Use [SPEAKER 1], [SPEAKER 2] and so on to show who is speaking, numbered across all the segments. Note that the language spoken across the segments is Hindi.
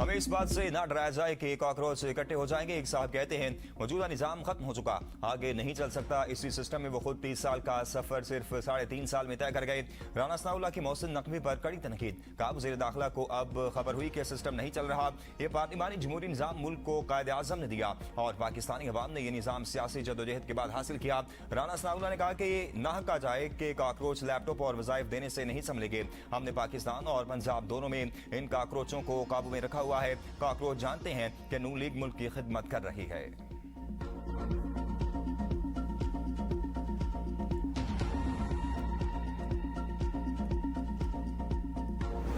[SPEAKER 1] हमें इस बात से ना डराया जाए कि कॉकरोच इकट्ठे हो जाएंगे। एक साहब कहते हैं मौजूदा निजाम खत्म हो चुका, आगे नहीं चल सकता। इसी सिस्टम में वो खुद 30 साल का सफर सिर्फ 3.5 साल में तय कर गए। राना सनाउल्लाह की मौसम नकवी पर कड़ी तनकीद। कहा वज़ीर दाखिला को अब खबर हुई कि सिस्टम नहीं चल रहा। ये पार्लिमानी जमहूरी निजाम मुल्क को कायदे आज़म ने दिया और पाकिस्तानी अवाम ने यह निजाम सियासी जदोजहद के बाद हासिल किया। राना सनाउल्लाह ने कहा कि ये ना कहा जाए कि कॉकरोच लैपटॉप और वज़ाइफ देने से नहीं संभलेंगे। हमने पाकिस्तान और पंजाब दोनों में इन कॉकरोचों को काबू में रखा हुआ है। कॉकरोच जानते हैं कि नून लीग मुल्क की खिदमत कर रही है।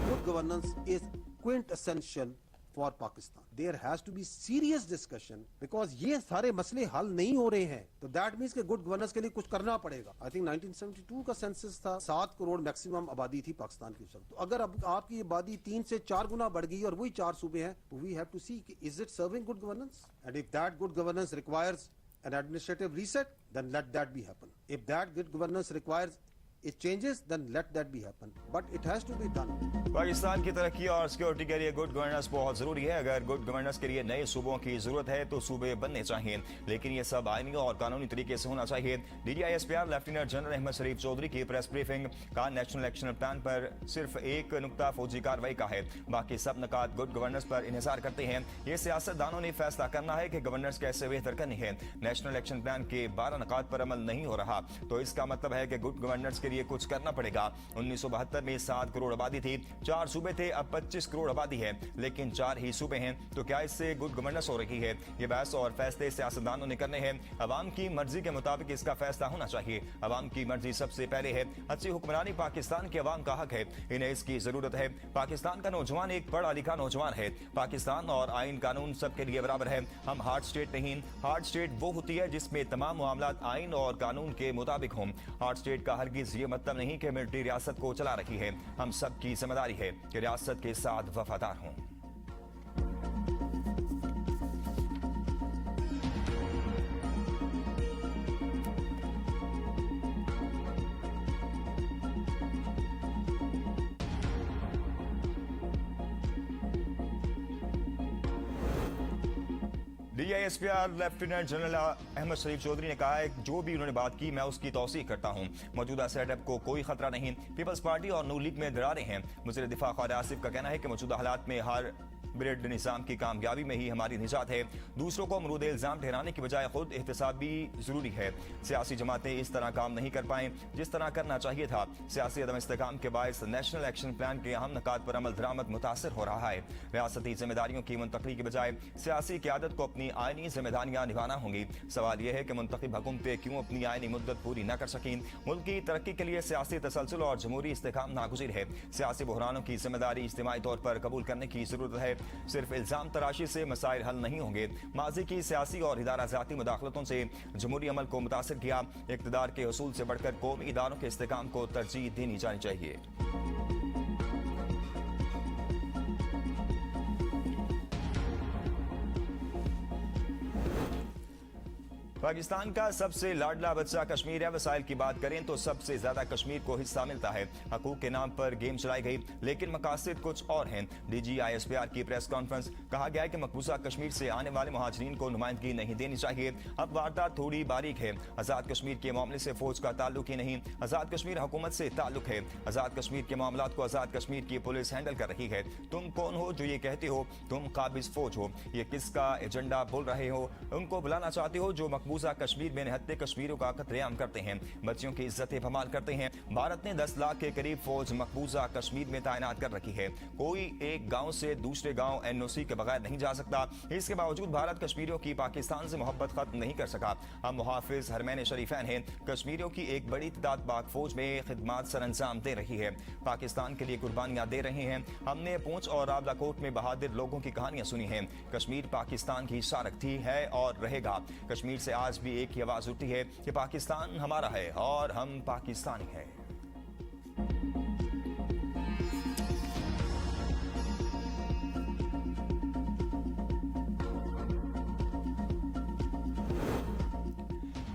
[SPEAKER 2] Good governance is quintessential for Pakistan. There has to be serious discussion because ये सारे मसले हल नहीं हो रहे हैं, तो that means कि good governance के लिए कुछ करना पड़ेगा। I think 1972 का सेंसस था, 7 करोड़ मैक्सिमम आबादी थी पाकिस्तान की उस वक्त। तो अगर अब आपकी आबादी 3 से 4 गुना बढ़ गई और वही 4 सूबे हैं, तो we have to see is it serving good governance? And if that good governance requires an administrative reset, then let that be happen. If that good governance requires it changes, then let that be happen. But it has to be done.
[SPEAKER 1] Pakistan की तरक्की और सिक्योरिटी के लिए गुड गवर्नेंस बहुत जरूरी है। अगर गुड गवर्नेंस के लिए नए सूबों की जरूरत है तो सूबे बनने चाहिए, लेकिन ये सब आईनी और कानूनी तरीके से होना चाहिए। DGISPR लेफ्टिनेंट जनरल अहमद शरीफ चौधरी की प्रेस ब्रीफिंग का नेशनल एक्शन प्लान पर सिर्फ एक नुकता फौजी कार्रवाई का है, बाकी सब नकात गुड गवर्नेंस पर इन्हिसार करते हैं। ये सियासतदानों ने फैसला करना है कि गवर्नेंस कैसे बेहतर करनी है। नेशनल एक्शन प्लान के 12 नकात पर अमल नहीं हो रहा, तो इसका मतलब है कि गुड गवर्नेंस के लिए कुछ करना पड़ेगा। 1972 में 7 करोड़ आबादी थी, 4 सूबे थे, अब 25 करोड़ आबादी है, लेकिन 4 ही सूबे हैं, तो क्या इससे गुड गवर्नेंस हो रही है? ये बहस और फैसले सियासतदानों ने करने हैं। अवाम की मर्जी के मुताबिक इसका फैसला होना चाहिए। अवाम की मर्जी सबसे पहले है। अच्छी हुक्मरानी पाकिस्तान के अवाम का हक है, इन्हें इसकी जरूरत है। पाकिस्तान का नौजवान एक पढ़ा लिखा नौजवान है। पाकिस्तान और आइन कानून सबके लिए बराबर है। हम हार्ड स्टेट नहीं। हार्ड स्टेट वो होती है जिसमें तमाम मामलात आइन और कानून के मुताबिक हों। हार्ड स्टेट का हरगिज ये मतलब नहीं कि मिलिट्री रियासत को चला रही है। हम सबकी जिम्मेदारी है कि रियासत के साथ वफादार हों। DGISPR लेफ्टिनेंट जनरल अहमद शरीफ चौधरी ने कहा है जो भी उन्होंने बात की मैं उसकी तौसीक करता हूं। मौजूदा सेटअप को कोई खतरा नहीं। पीपल्स पार्टी और नून लीग में दरारें हैं। वज़ीर दिफा ख्वाजा आसिफ का कहना है कि मौजूदा हालात में हर ब्रिड निज़ाम की कामयाबी में ही हमारी निजात है। दूसरों को मरूद इल्ज़ाम ठहराने की बजाय खुद एहतसाब भी जरूरी है। सियासी जमातें इस तरह काम नहीं कर पाएं जिस तरह करना चाहिए था। सियासी अदम इस्तेकाम के बायस नेशनल एक्शन प्लान के अहम नकात पर अमल दरामद मुतासर हो रहा है। रियासती जिम्मेदारियों की मुंतकली की बजाय सियासी क़यादत को अपनी आइनी जिम्मेदारियां निभाना होंगी। सवाल यह है कि मुंतखब हुकूमतें क्यों अपनी आइनी मुद्दत पूरी न कर सकें। मुल्क की तरक्की के लिए सियासी तसलसल और जमहूरी इस्तेकाम नागुज़िर है। सियासी बहरानों की जिम्मेदारी इज्तिमाई तौर पर कबूल करने की जरूरत है। सिर्फ इल्जाम तराशी से मसाइल हल नहीं होंगे। माजी की सियासी और इदारा ज़ाती मुदाखलतों से जमहूरी अमल को मुतासर किया। इक़्तिदार के हसूल से बढ़कर कौमी इदारों के इस्तेकाम को तरजीह देनी जानी चाहिए। पाकिस्तान का सबसे लाडला बच्चा कश्मीर है। वसाइल की बात करें तो सबसे ज्यादा कश्मीर को हिस्सा मिलता है। हकूक के नाम पर गेम चलाई गई, लेकिन मकासद कुछ और हैं। DGISPR की प्रेस कॉन्फ्रेंस कहा गया है कि मकबूजा कश्मीर से आने वाले मुहाजिरीन को नुमाइंदगी नहीं देनी चाहिए। अब वारदात थोड़ी बारीक है। आजाद कश्मीर के मामले से फौज का ताल्लुक ही नहीं, आजाद कश्मीर हुकूमत से ताल्लुक है। आजाद कश्मीर के मामला को आजाद कश्मीर की पुलिस हैंडल कर रही है। तुम कौन हो जो ये कहते हो तुम काबिज फौज हो? ये किसका एजेंडा बोल रहे हो? उनको बुलाना चाहते हो जो मकबूजा कश्मीर में निहत्ते कश्मीरियों का कत्लेआम करते हैं, बच्चियों की इज्जत भमाल करते हैं। भारत ने 10 लाख के करीब फौज मकबूजा कश्मीर में तैनात कर रखी है। कोई एक गांव से दूसरे गांव NOC के बगैर नहीं जा सकता। इसके बावजूद भारत कश्मीरियों की पाकिस्तान से मोहब्बत खत्म नहीं कर सका। हम मुहाफिज हरमैन शरीफैन हैं। कश्मीरियों की एक बड़ी तादाद पाक फौज में खिदमात सर अंजाम दे रही है, पाकिस्तान के लिए कुर्बानियां दे रहे हैं। हमने पूंछ और रावलाकोट में बहादुर लोगों की कहानियां सुनी हैं। कश्मीर पाकिस्तान की शारक थी, है और रहेगा। कश्मीर से आज भी एक ही आवाज उठती है कि पाकिस्तान हमारा है और हम पाकिस्तानी हैं।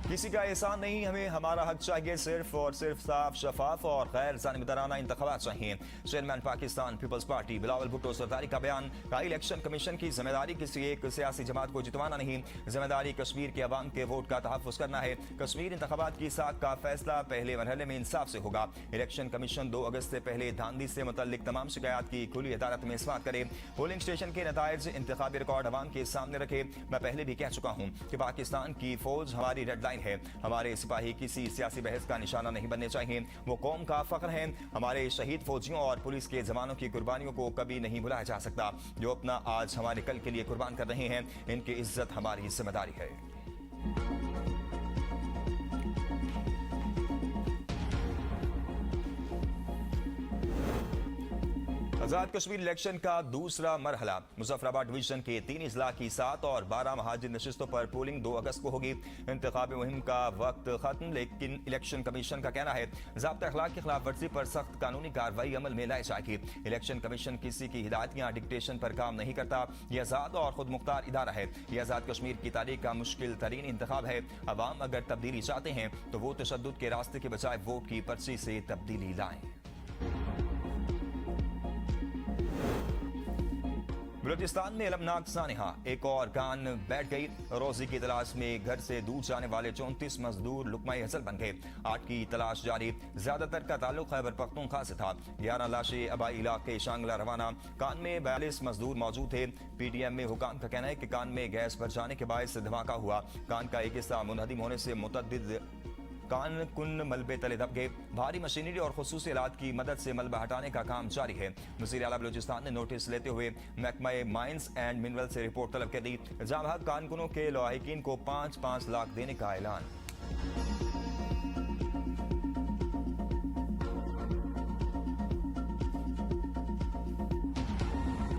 [SPEAKER 1] किसी का एहसान नहीं, हमें हमारा हक चाहिए, सिर्फ और सिर्फ साफ, शफाफ और गैर जानिबदाराना इंतखाबात चाहिए। Chairman Pakistan Peoples Party Bilawal Bhutto Zardari का बयान। कहा, इलेक्शन कमीशन की जिम्मेदारी किसी एक सियासी जमात को जितवाना नहीं, जिम्मेदारी कश्मीर के अवाम के वोट का तहफ़्फ़ुज़ करना है। कश्मीर इंतखाबात की साख का फैसला पहले मरहले में इंसाफ से होगा। इलेक्शन कमीशन 2 अगस्त से पहले धांधली से मुतल्लिक तमाम शिकायत की खुली अदालत में इस्मात करे। पोलिंग स्टेशन के नताइज इंतखाबी रिकॉर्ड अवाम के सामने रखे। मैं पहले भी कह चुका हूँ कि पाकिस्तान की फौज हमारी रेड लाइन है। हमारे सिपाही किसी सियासी बहस का निशाना नहीं बनने चाहिए। वो कौम का फख्र हैं। हमारे शहीद फौजियों और पुलिस के जवानों की कुर्बानियों को कभी नहीं भुलाया जा सकता। जो अपना आज हमारे कल के लिए कुर्बान कर रहे हैं, इनकी इज्जत हमारी जिम्मेदारी है। आजाद कश्मीर इलेक्शन का दूसरा मरहला। मुजफ्फराबाद डिवीजन के 3 अजला की 7 और 12 महाजिर नशिस्तों पर पोलिंग 2 अगस्त को होगी। इंतखाबी मुहिम का वक्त खत्म, लेकिन इलेक्शन कमीशन का कहना है ज़ाब्ता अखलाक की खिलाफ वर्जी पर सख्त कानूनी कार्रवाई अमल में लाई जाएगी। इलेक्शन कमीशन किसी की हिदायत या डिक्टेशन पर काम नहीं करता। यह आजाद और खुद मुख्तार इदारा है। यह आजाद कश्मीर की तारीख का मुश्किल तरीन इंतखाब है। अवाम अगर तब्दीली चाहते हैं तो वो तशद्दुद के रास्ते के बजाय वोट की पर्ची से तब्दीली लाएं। बलूचिस्तान में अलमनाक सानिहा, एक और कान बैठ गई। रोजी की तलाश में घर से दूर जाने वाले 34 मजदूर लुकमाई हसल बन गए। 8 की तलाश जारी। ज्यादातर का ताल्लुक खैबर पख्तूनख्वा से था। 11 लाशें आबाई इलाके शांगला रवाना। कान में 42 मजदूर मौजूद थे। पीडीएम में हुकाम का कहना है कि कान में गैस भर जाने के बायस धमाका हुआ। कान का एक हिस्सा मुनहदिम होने से मुतअद्दिद कान कुन मलबे तले दब गए। भारी मशीनरी और खुसूसी आलात की मदद से मलबा हटाने का काम जारी है। वज़ीर आला बलूचिस्तान ने नोटिस लेते हुए महकमा माइंस एंड मिनरल से रिपोर्ट तलब कर दी। जहां कानकुनों के लवाहिकीन को 5-5 लाख देने का ऐलान।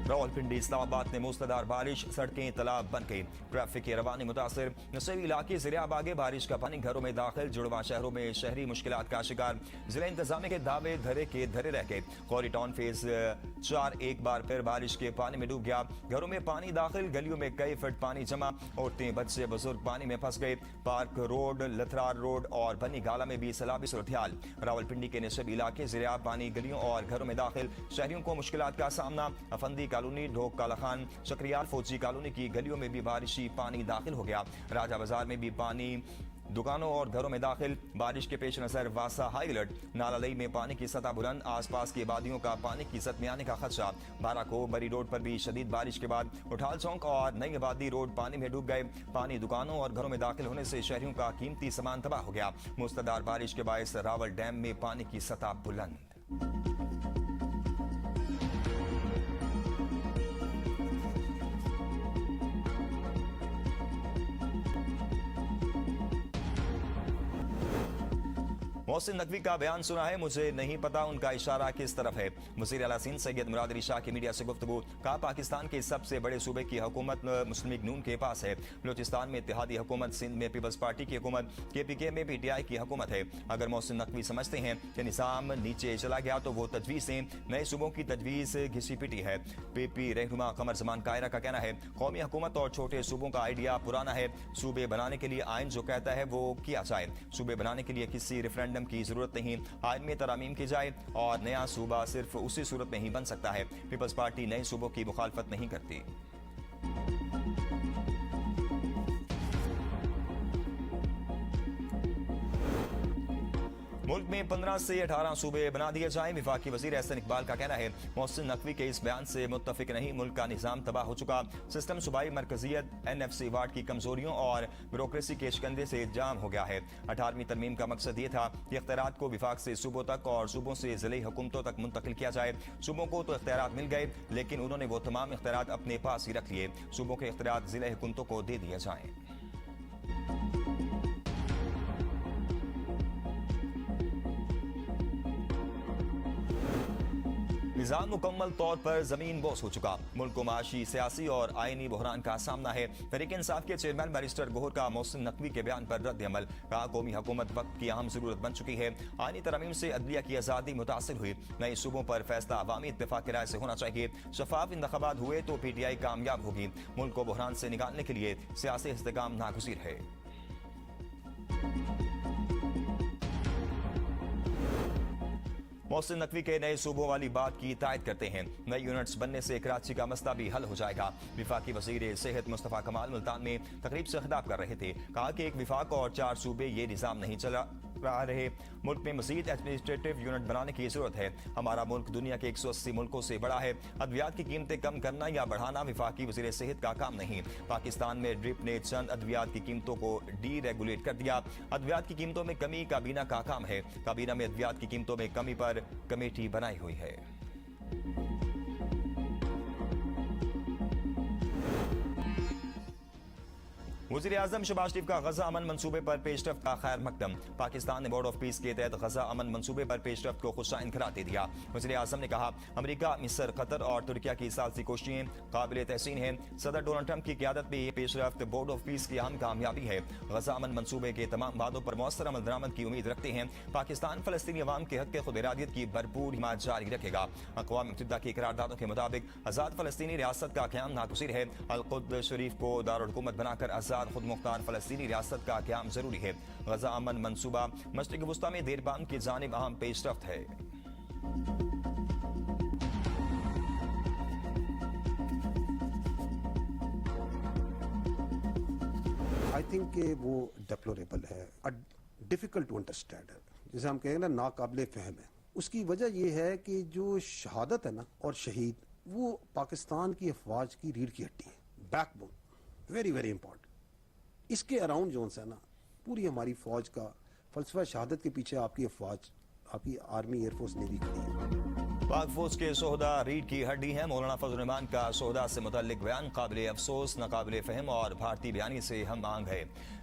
[SPEAKER 1] रावलपिंडी इस्लामाबाद में मूसलाधार बारिश, सड़कें तालाब बन गई। ट्रैफिक की रवानी मुतासिर। नशेबी इलाके ज़रिया आगे बारिश का पानी घरों में दाखिल। जुड़वा शहरों में शहरी मुश्किलात का शिकार। जिला इंतजामिया के दावे धरे के धरे रह गए। कौरी टाउन फेज 4 एक बार फिर बारिश के पानी में डूब गया। घरों में पानी दाखिल, गलियों में कई फुट पानी जमा। औरतें बच्चे बुजुर्ग पानी में फंस गए। पार्क रोड, लथरार रोड और बनी गाला में भी सैलाबी सूरत-ए-हाल। रावलपिंडी के नशेबी इलाके ज़रिया पानी गलियों और घरों में दाखिल। शहरियों को मुश्किलात का सामना। अफंदी कॉलोनी, ढोक काला खान, चक्रियाल फौजी कॉलोनी की गलियों में भी बारिशी पानी दाखिल हो गया। राजा बाजार में भी पानी दुकानों और घरों में दाखिल। बारिश के पेश नजर वासा हाई अलर्ट। नालालई में पानी की सतह बुलंद। आसपास की आबादियों का पानी की सतह में आने का खदशा। बाराको बरी रोड पर भी शदीद बारिश के बाद उठाल चौक और नई आबादी रोड पानी में डूब गए। पानी दुकानों और घरों में दाखिल होने से शहरियों का कीमती सामान तबाह हो गया। मूसलाधार बारिश के बायस रावल डैम में पानी की सतह बुलंद। मोहसिन नकवी का बयान सुना है, मुझे नहीं पता उनका इशारा किस तरफ है। वज़ीर आला सिंध सैयद मुराद अली शाह की मीडिया से गुफ्तगू। कहा, पाकिस्तान के सबसे बड़े सूबे की हुकूमत मुस्लिम लीग नून के पास है। बलूचिस्तान में इत्तेहादी हुकूमत, सिंध में पीपल्स पार्टी की हुकूमत, KPK में PTI की हुकूमत है। अगर मोहसिन नकवी समझते हैं कि निज़ाम नीचे चला गया तो वो तजवीज़ें नए सूबों की तजवीज़ घिसी पिटी है। PP रहनुमा कमर जमान कायरा का कहना है, कौमी हुकूमत और छोटे सूबों का आइडिया पुराना है। सूबे बनाने के लिए आइन जो कहता है वो किया जाए। सूबे बनाने के लिए किसी रेफरेंडम की जरूरत नहीं। आइन में तरामीम की जाए और नया सूबा सिर्फ उसी सूरत में ही बन सकता है। पीपल्स पार्टी नए सूबों की मुखालफत नहीं करती। मुल्क में 15 से 18 सूबे बना दिए जाएं। विफाकी वजीर एहसन इकबाल का कहना है, मोहसिन नकवी के इस बयान से मुत्तफिक नहीं। मुल्क का निज़ाम तबाह हो चुका। सिस्टम सूबाई मरकजियत, NFC वार्ड की कमजोरियों और ब्यूरोक्रेसी के शिकंजे से जाम हो गया है। 18वीं तरमीम का मकसद ये था कि इख्तियारात को विफाक से सूबों तक और सूबों से ज़िले हुकूमतों तक मुंतकिल किया जाए। सूबों को तो इख्तियारात मिल गए, लेकिन उन्होंने वो तमाम इख्तियारात अपने पास ही रख लिए। सूबों के इख्तियारात ज़िले हुकूमतों को दे दिए जाएं। निज़ाम मुकम्मल तौर पर जमीन बोस हो चुका। मुल्क को माशी, सियासी और आईनी बहरान का सामना है। तहरीक इंसाफ के चेयरमैन बैरिस्टर गोहर का मोहसिन नकवी के बयान पर रद्द अमल। कहा, कौमी हुकूमत वक्त की अहम जरूरत बन चुकी है। आईनी तरमीम से अदलिया की आज़ादी मुतासिर हुई। नए सूबों पर फैसला अवामी इत्तेफाक की राय से होना चाहिए। शफाफ इंतखाबात हुए तो PTI कामयाब होगी। मुल्क को बहरान से निकालने के लिए सियासी इस्तेकाम नागुज़ीर है। मोहसिन नकवी के नए सूबों वाली बात की तायद करते हैं। नए यूनिट्स बनने से कराची का मसला भी हल हो जाएगा। विफाकी वजीर सेहत मुस्तफा कमाल मुल्तान में तकरीब से खिताब कर रहे थे। कहा कि एक विफाक और 4 सूबे ये निज़ाम नहीं चला रहा रहे। मुल्क में मजीद एडमिनिस्ट्रेटिव यूनिट बनाने की जरूरत है। हमारा मुल्क दुनिया के 180 मुल्कों से बड़ा है। अद्वियात की कीमतें कम करना या बढ़ाना विफाकी वजीर सेहत का काम नहीं। पाकिस्तान में ड्रिप ने चंद अद्वियात की कीमतों को डी रेगुलेट कर दिया। अद्वियात की कीमतों में कमी काबीना का काम है। काबीना में अद्वियात की कीमतों में कमी पर कमेटी बनाई हुई है। वज़ीर आज़म शहबाज शरीफ का गजा अमन मंसूबे पर पेशरफ्त का खैर मकदम। पाकिस्तान ने बोर्ड ऑफ पीस के तहत गजा अमन मंसूबे पर पेशरफ्त को खुशा इनकरार दे दिया। वज़ीर आज़म ने कहा, अमरीका, मिस्र, कतर और तुर्किया की सालसी कोशिशें काबिल तहसीन हैं। सदर डोनाल्ड ट्रंप की क़यादत में ये पेशरफ्त बोर्ड ऑफ पीस की अहम कामयाबी है। गजा अमन मंसूबे के तमाम वादों पर मौसर अमल दरामद की उम्मीद रखते हैं। पाकिस्तान फ़लस्तीनी अवाम के हक़ खुद इरादियत की भरपूर हिमायत जारी रखेगा। अक़वाम मुत्तहिदा की करारदादों के मुताबिक आज़ाद फ़लस्तीनी रियासत का क़याम नागुज़ीर है। अल-कुद्स शरीफ को दारुल हुकूमत बनाकर आज़ाद खुद मुख्तार फ़लस्तीनी रियासत का क़याम जरूरी है। गजा अमन मंसूबा मशरिक़ वुस्ता में देरपाम की जानिब अहम पेशरफ्त है।
[SPEAKER 2] आई थिंक कि वो डेप्लोरेबल है, डिफिकल्ट टू अंडरस्टैंड है, जैसे हम कहेंगे ना, नाकाबिले फहम है। उसकी वजह यह है कि जो शहादत है ना और शहीद, वो पाकिस्तान की अफवाज की रीढ़ की हड्डी है, बैकबोन, वेरी वेरी इंपॉर्टेंट। इसके अराउंड जो है ना, पूरी हमारी फौज का फलसफा शहादत के पीछे आपकी अफवाज, आपकी आर्मी, एयरफोर्स, नेवी खड़ी है।
[SPEAKER 1] पाक फौज के सोहदा रीढ़ की हड्डी है। मौलाना फजल रहमान का सोहदा से मुतल्लिक बयान काबिल अफसोस, नाकाबिल फहम और भारतीय बयानी से हम आंग है।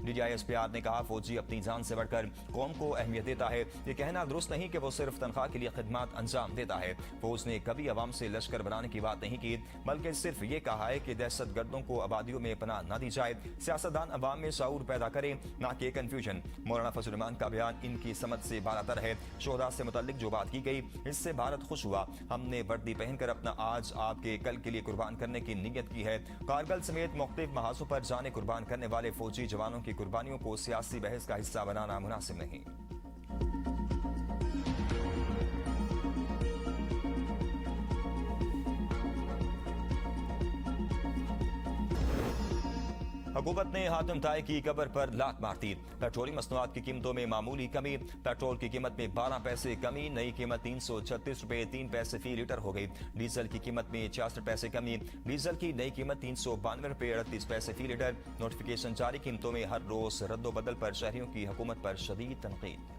[SPEAKER 1] DGISPR ने कहा, फौजी अपनी जान से बढ़कर कौम को अहमियत देता है। ये कहना दुरुस्त नहीं कि वो सिर्फ तनख्वाह के लिए खिदमत अंजाम देता है। फौज ने कभी अवाम से लश्कर बनाने की बात नहीं की, बल्कि सिर्फ ये कहा है कि दहशत गर्दों को आबादियों में पनाह न दी जाए। सियासतदान अवाम में शऊर पैदा करें, न कि कन्फ्यूजन। मौलाना फजल रहमान का बयान इनकी समझ से बालातर है। शोहदा से मुतल्लिक जो बात की गई, इससे भारत खुश हुआ। हमने वर्दी पहनकर अपना आज आपके कल के लिए कुर्बान करने की नीयत की है। कारगिल समेत मुख्तलिफ महाजों पर जाने कुर्बान करने वाले फौजी जवानों की कुर्बानियों को सियासी बहस का हिस्सा बनाना मुनासिब नहीं। हुकूमत ने हातिम ताई की कब्र पर लात मार दी। पेट्रोलियम मसनूआत की कीमतों में मामूली कमी। पेट्रोल की कीमत में 12 पैसे कमी। नई कीमत 336 रुपए 3 पैसे फी लीटर हो गई। डीजल की कीमत में 66 पैसे कमी। डीजल की नई कीमत 392 रुपए 38 पैसे फी लीटर। नोटिफिकेशन जारी। कीमतों में हर रोज रद्दोबदल पर शहरियों की हुकूमत पर शदीद तनकीद।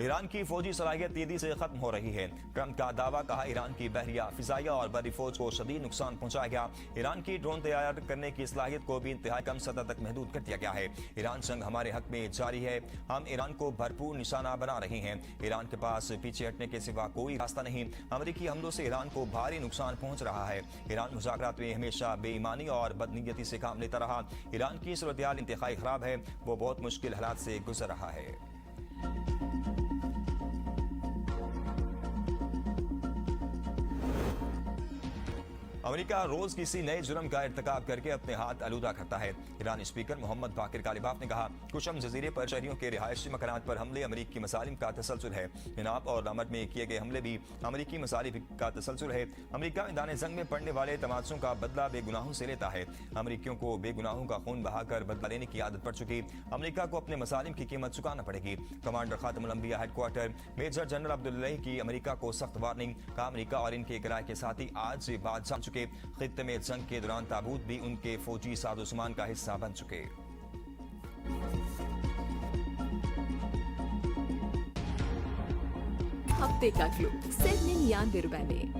[SPEAKER 1] ईरान की फौजी सलाहियत तेजी से खत्म हो रही है। ट्रंप का दावा, कहा ईरान की बहरिया, फिजाइया और बरी फौज को शदीद नुकसान पहुंचाया गया। ईरान की ड्रोन तैयार करने की सलाहियत को भी इंतहाई कम सतह तक महदूद कर दिया गया है। ईरान जंग हमारे हक में जारी है। हम ईरान को भरपूर निशाना बना रहे हैं। ईरान के पास पीछे हटने के सिवा कोई रास्ता नहीं। अमरीकी हमलों से ईरान को भारी नुकसान पहुंच रहा है। ईरान मुज़ाकरात में हमेशा बेईमानी और बदनीयती से काम लेता रहा। ईरान की सूरत-ए-हाल इंतहाई खराब है। वो बहुत मुश्किल हालात से गुजर रहा है। अमेरिका रोज किसी नए जुर्म का इर्तिकाब करके अपने हाथ आलूदा करता है। ईरानी स्पीकर मोहम्मद बाकिर कालिबाफ ने कहा, कुशम जजीरे पर शहरियों के रिहायशी मकानात पर हमले अमरीकी मसालिम का तसलसल है। इनाप और रामट में किए गए हमले भी अमरीकी मसालिम का तसलसल है। अमरीका मैदान जंग में पड़ने वाले तमाशों का बदला बेगुनाहों से लेता है। अमरीकियों को बेगुनाहों का खून बहाकर बदला लेने की आदत पड़ चुकी। अमरीका को अपने मसालिम की कीमत चुकाना पड़ेगी। कमांडर खातमुल अंबिया हेडक्वार्टर मेजर जनरल अब्दुल्लाही की अमरीका को सख्त वार्निंग। कहा, अमरीका और इनके किराए के साथी आज से बात जान चुके। खित्ते में जंग के दौरान ताबूत भी उनके फौजी साजोसामान का हिस्सा बन चुके।
[SPEAKER 3] हफ्ते का क्लू सिर्फ 99 रुपए में।